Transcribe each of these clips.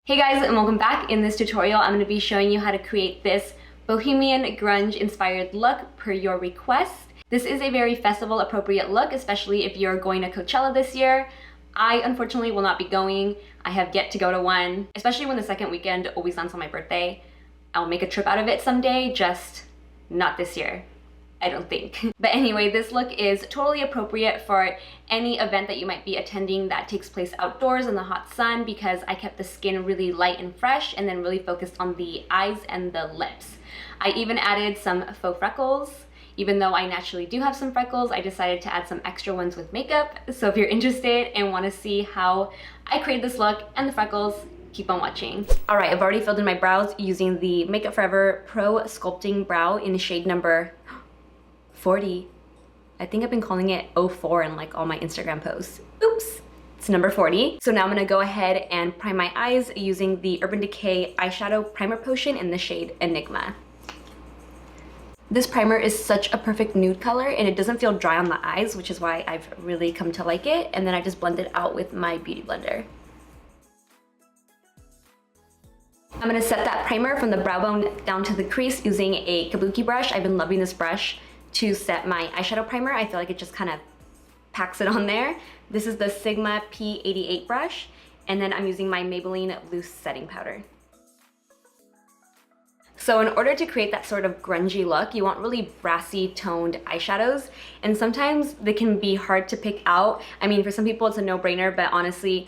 Hey guys, and welcome back. In this tutorial, I'm going to be showing you how to create this Bohemian Grunge inspired look per your request. This is a very festival appropriate look, especially if you're going to Coachella this year. I unfortunately will not be going. I have yet to go to one, especially when the second weekend always lands on my birthday. I'll make a trip out of it someday, just not this year. I don't think. But anyway, this look is totally appropriate for any event that you might be attending that takes place outdoors in the hot sun, because I kept the skin really light and fresh and then really focused on the eyes and the lips. I even added some faux freckles. Even though I naturally do have some freckles, I decided to add some extra ones with makeup. So if you're interested and want to see how I created this look and the freckles, keep on watching. Alright, I've already filled in my brows using the Makeup Forever Pro Sculpting Brow in shade number 40. I think I've been calling it 04 in like all my Instagram posts. Oops, it's number 40. So now I'm gonna go ahead and prime my eyes using the Urban Decay Eyeshadow Primer Potion in the shade Enigma. This primer is such a perfect nude color and it doesn't feel dry on the eyes, which is why I've really come to like it. And then I just blend it out with my beauty blender. I'm gonna set that primer from the brow bone down to the crease using a kabuki brush. I've been loving this brush to set my eyeshadow primer. I feel like it just kind of packs it on there. This is the Sigma P88 brush, and then I'm using my Maybelline loose setting powder. So in order to create that sort of grungy look, you want really brassy toned eyeshadows, and sometimes they can be hard to pick out. I mean, for some people it's a no-brainer, but honestly,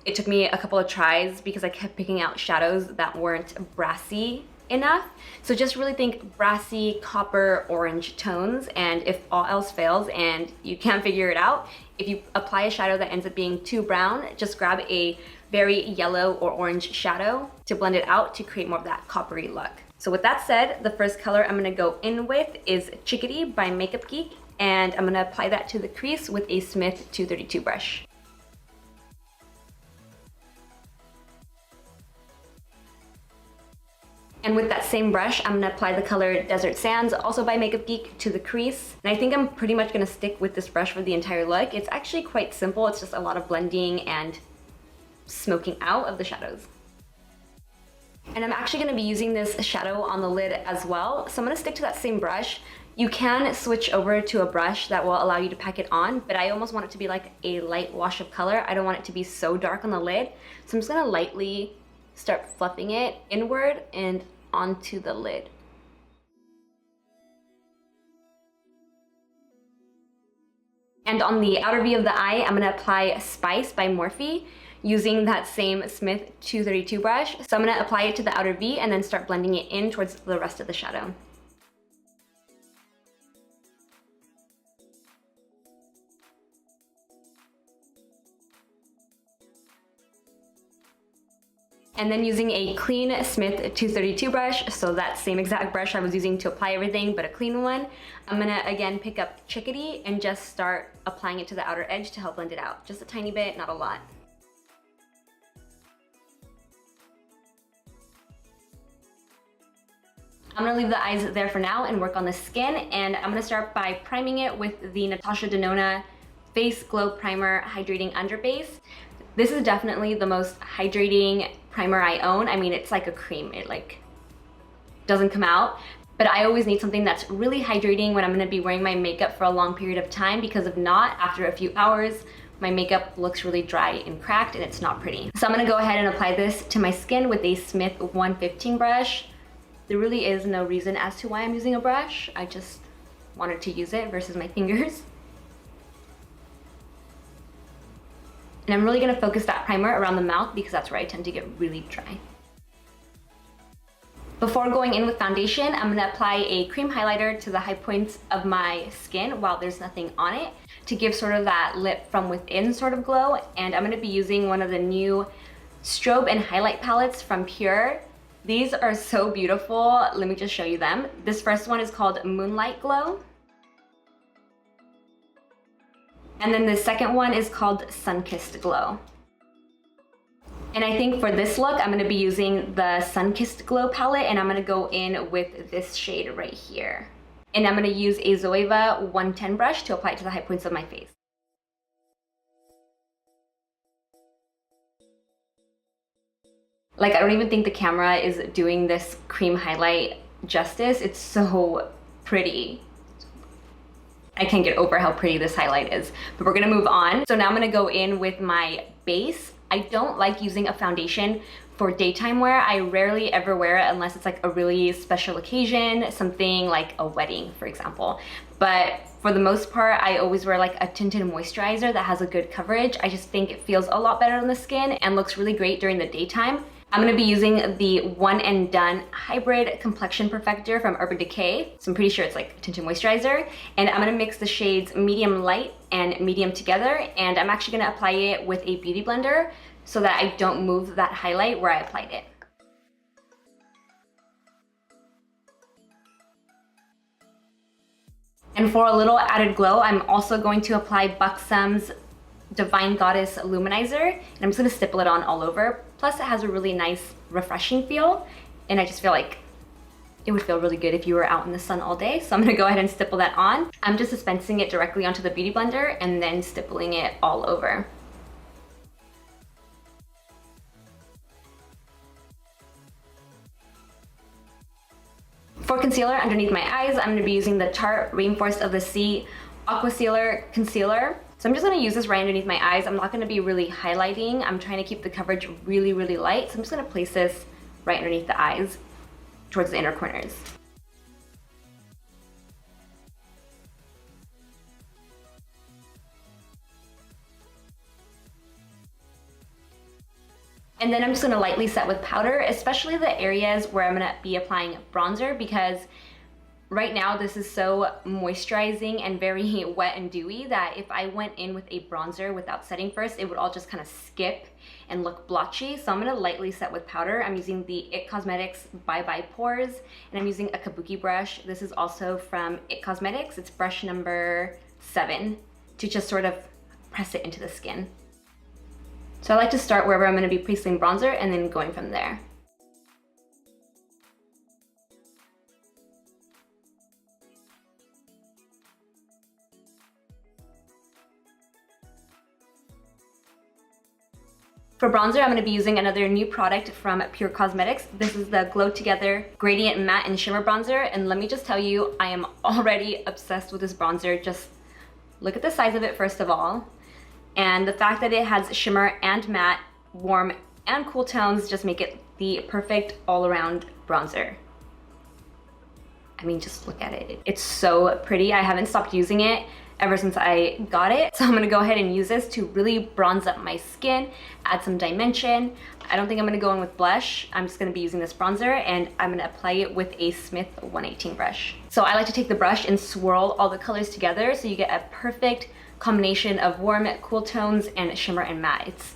it took me a couple of tries because I kept picking out shadows that weren't brassy enough. So just really think brassy copper orange tones, and if all else fails and you can't figure it out, if you apply a shadow that ends up being too brown, just grab a very yellow or orange shadow to blend it out to create more of that coppery look. So with that said, the first color I'm going to go in with is Chickadee by Makeup Geek, and I'm going to apply that to the crease with a Smith 232 brush. And with that same brush, I'm gonna apply the color Desert Sands, also by Makeup Geek, to the crease. And I think I'm pretty much gonna stick with this brush for the entire look. It's actually quite simple. It's just a lot of blending and smoking out of the shadows. And I'm actually gonna be using this shadow on the lid as well. So I'm gonna stick to that same brush. You can switch over to a brush that will allow you to pack it on, but I almost want it to be like a light wash of color. I don't want it to be so dark on the lid. So I'm just gonna lightly start fluffing it inward and onto the lid. And on the outer V of the eye, I'm going to apply Spice by Morphe using that same Smith 232 brush. So I'm going to apply it to the outer V and then start blending it in towards the rest of the shadow. And then using a clean Smith 232 brush, so that same exact brush I was using to apply everything, but a clean one, I'm gonna again pick up Chickadee and just start applying it to the outer edge to help blend it out. Just a tiny bit, not a lot. I'm gonna leave the eyes there for now and work on the skin, and I'm gonna start by priming it with the Natasha Denona Face Glow Primer Hydrating Underbase. This is definitely the most hydrating primer I own. I mean, it's like a cream. It like doesn't come out, but I always need something that's really hydrating when I'm gonna be wearing my makeup for a long period of time, because if not, after a few hours, my makeup looks really dry and cracked and it's not pretty. So I'm gonna go ahead and apply this to my skin with a Smith 115 brush. There really is no reason as to why I'm using a brush. I just wanted to use it versus my fingers. And I'm really gonna focus that primer around the mouth because that's where I tend to get really dry. Before going in with foundation, I'm gonna apply a cream highlighter to the high points of my skin while there's nothing on it to give sort of that lip from within sort of glow. And I'm gonna be using one of the new strobe and highlight palettes from PUR. These are so beautiful. Let me just show you them. This first one is called Moonlight Glow. And then the second one is called Sunkissed Glow. And I think for this look, I'm gonna be using the Sunkissed Glow palette, and I'm gonna go in with this shade right here. And I'm gonna use a Zoeva 110 brush to apply it to the high points of my face. Like, I don't even think the camera is doing this cream highlight justice. It's so pretty. I can't get over how pretty this highlight is, but we're gonna move on. So now I'm gonna go in with my base. I don't like using a foundation for daytime wear. I rarely ever wear it unless it's like a really special occasion, something like a wedding, for example. But for the most part, I always wear like a tinted moisturizer that has a good coverage. I just think it feels a lot better on the skin and looks really great during the daytime. I'm gonna be using the One and Done Hybrid Complexion Perfector from Urban Decay. So I'm pretty sure it's like tinted moisturizer. And I'm gonna mix the shades medium light and medium together. And I'm actually gonna apply it with a beauty blender so that I don't move that highlight where I applied it. And for a little added glow, I'm also going to apply Buxom's Divine Goddess Luminizer, and I'm just gonna stipple it on all over. Plus it has a really nice refreshing feel, and I just feel like it would feel really good if you were out in the sun all day. So I'm gonna go ahead and stipple that on. I'm just dispensing it directly onto the beauty blender and then stippling it all over. For concealer underneath my eyes, I'm gonna be using the Tarte Rainforest of the Sea Aqua Sealer Concealer. So I'm just gonna use this right underneath my eyes. I'm not gonna be really highlighting. I'm trying to keep the coverage really, really light. So I'm just gonna place this right underneath the eyes towards the inner corners. And then I'm just gonna lightly set with powder, especially the areas where I'm gonna be applying bronzer, because right now this is so moisturizing and very wet and dewy that if I went in with a bronzer without setting first, it would all just kind of skip and look blotchy. So I'm gonna lightly set with powder. I'm using the IT Cosmetics Bye Bye Pores, and I'm using a kabuki brush. This is also from IT Cosmetics. It's brush number 7 to just sort of press it into the skin. So I like to start wherever I'm gonna be placing bronzer and then going from there. For bronzer, I'm going to be using another new product from PUR Cosmetics. This is the Glow Together Gradient Matte and Shimmer Bronzer. And let me just tell you, I am already obsessed with this bronzer. Just look at the size of it first of all. And the fact that it has shimmer and matte, warm and cool tones just make it the perfect all-around bronzer. I mean, just look at it. It's so pretty. I haven't stopped using it ever since I got it. So I'm gonna go ahead and use this to really bronze up my skin, add some dimension. I don't think I'm gonna go in with blush. I'm just gonna be using this bronzer, and I'm gonna apply it with a Smith 118 brush. So I like to take the brush and swirl all the colors together so you get a perfect combination of warm, cool tones and shimmer and matte. It's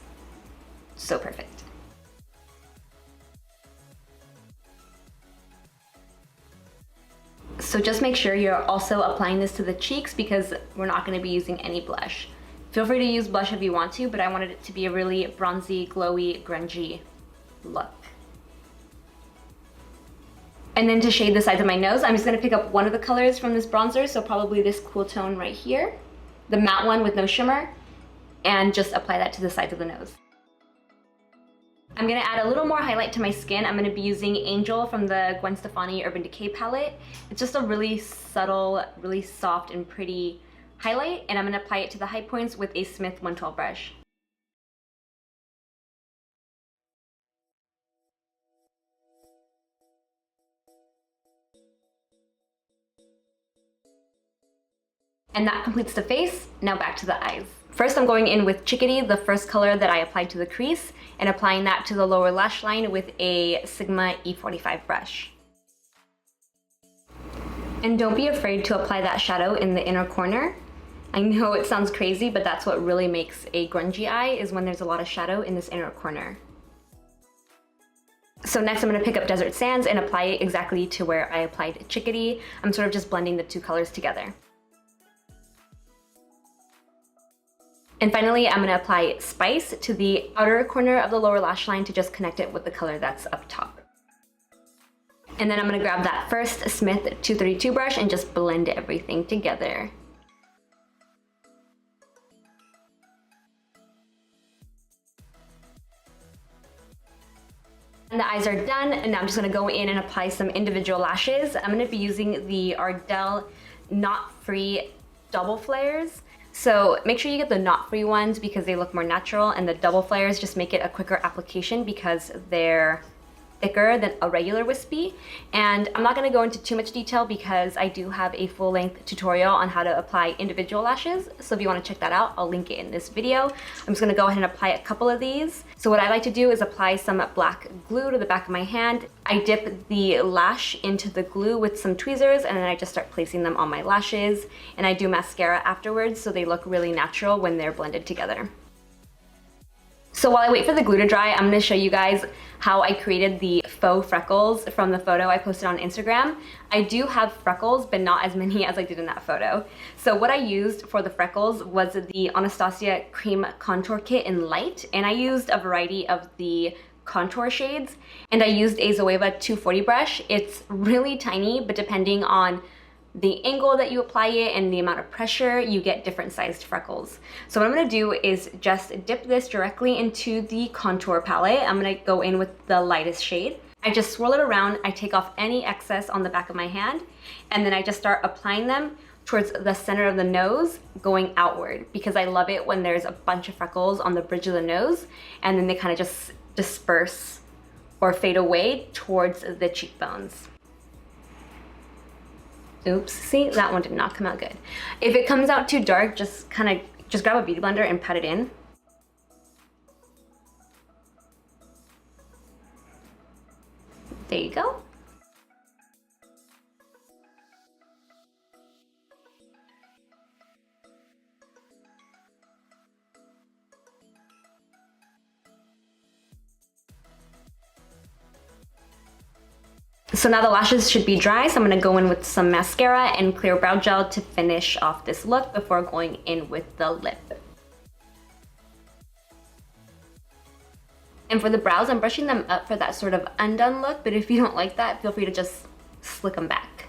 so perfect. So just make sure you're also applying this to the cheeks because we're not going to be using any blush. Feel free to use blush if you want to, but I wanted it to be a really bronzy, glowy, grungy look. And then to shade the sides of my nose, I'm just going to pick up one of the colors from this bronzer, so probably this cool tone right here, the matte one with no shimmer, and just apply that to the sides of the nose. I'm gonna add a little more highlight to my skin. I'm gonna be using Angel from the Gwen Stefani Urban Decay palette. It's just a really subtle, really soft and pretty highlight, and I'm gonna apply it to the high points with a Smith 112 brush. And that completes the face. Now back to the eyes. First, I'm going in with Chickadee, the first color that I applied to the crease, and applying that to the lower lash line with a Sigma E45 brush. And don't be afraid to apply that shadow in the inner corner. I know it sounds crazy, but that's what really makes a grungy eye, is when there's a lot of shadow in this inner corner. So next I'm going to pick up Desert Sands and apply it exactly to where I applied Chickadee. I'm sort of just blending the two colors together. And finally, I'm going to apply Spice to the outer corner of the lower lash line to just connect it with the color that's up top. And then I'm going to grab that first Smith 232 brush and just blend everything together. And the eyes are done, and now I'm just gonna go in and apply some individual lashes. I'm gonna be using the Ardell Knot Free Double Flares. So make sure you get the knot free ones because they look more natural, and the double flares just make it a quicker application because they're thicker than a regular wispy. And I'm not going to go into too much detail because I do have a full-length tutorial on how to apply individual lashes. So if you want to check that out, I'll link it in this video. I'm just going to go ahead and apply a couple of these. So what I like to do is apply some black glue to the back of my hand. I dip the lash into the glue with some tweezers, and then I just start placing them on my lashes. And I do mascara afterwards so they look really natural when they're blended together. So while I wait for the glue to dry, I'm going to show you guys how I created the faux freckles from the photo I posted on Instagram. I do have freckles, but not as many as I did in that photo. So what I used for the freckles was the Anastasia Cream Contour Kit in Light, and I used a variety of the contour shades, and I used a Zoeva 240 brush. It's really tiny, but depending on the angle that you apply it and the amount of pressure, you get different sized freckles. So what I'm gonna do is just dip this directly into the contour palette. I'm gonna go in with the lightest shade. I just swirl it around, I take off any excess on the back of my hand, and then I just start applying them towards the center of the nose, going outward, because I love it when there's a bunch of freckles on the bridge of the nose, and then they kind of just disperse or fade away towards the cheekbones. Oops, see, that one did not come out good. If it comes out too dark, just grab a beauty blender and pat it in. There you go. So now the lashes should be dry, so I'm gonna go in with some mascara and clear brow gel to finish off this look before going in with the lip. And for the brows, I'm brushing them up for that sort of undone look, but if you don't like that, feel free to just slick them back.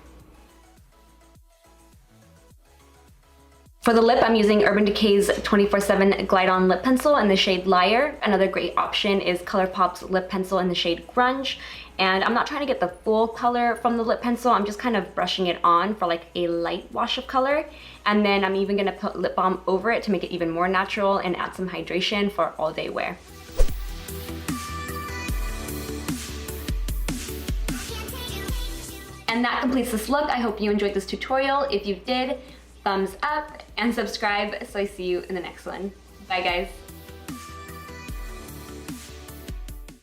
For the lip, I'm using Urban Decay's 24/7 Glide On Lip Pencil in the shade Liar. Another great option is ColourPop's lip pencil in the shade Grunge. And I'm not trying to get the full color from the lip pencil, I'm just kind of brushing it on for like a light wash of color. And then I'm even gonna put lip balm over it to make it even more natural and add some hydration for all day wear. And that completes this look. I hope you enjoyed this tutorial. If you did, thumbs up and subscribe so I see you in the next one. Bye guys.